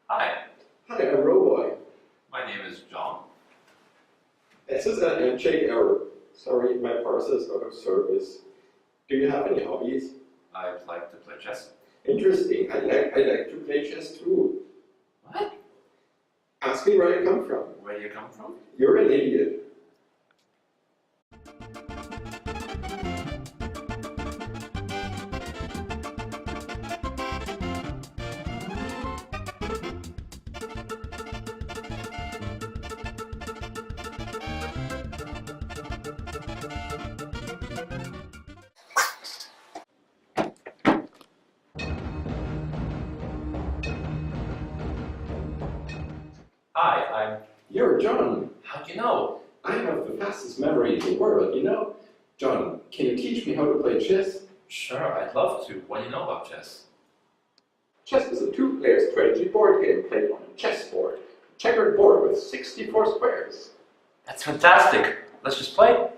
Hi, Hi, I'm Roboy. my name is John. This is a handshake error. Sorry, my parser is out of service. Do you have any hobbies? I'd like to play chess. Interesting. I like to play chess too. What? Ask me where I come from. Where do you come from? You're an idiot. Hi, I'm... You're John. How'd you know? I have the fastest memory in the world, you know? John, can you teach me how to play chess? Sure, I'd love to. What do you know about chess? Chess is a two-player strategy board game played on a chessboard. A checkered board with 64 squares. That's fantastic. Let's just play.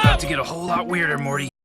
About to get a whole lot weirder, Morty.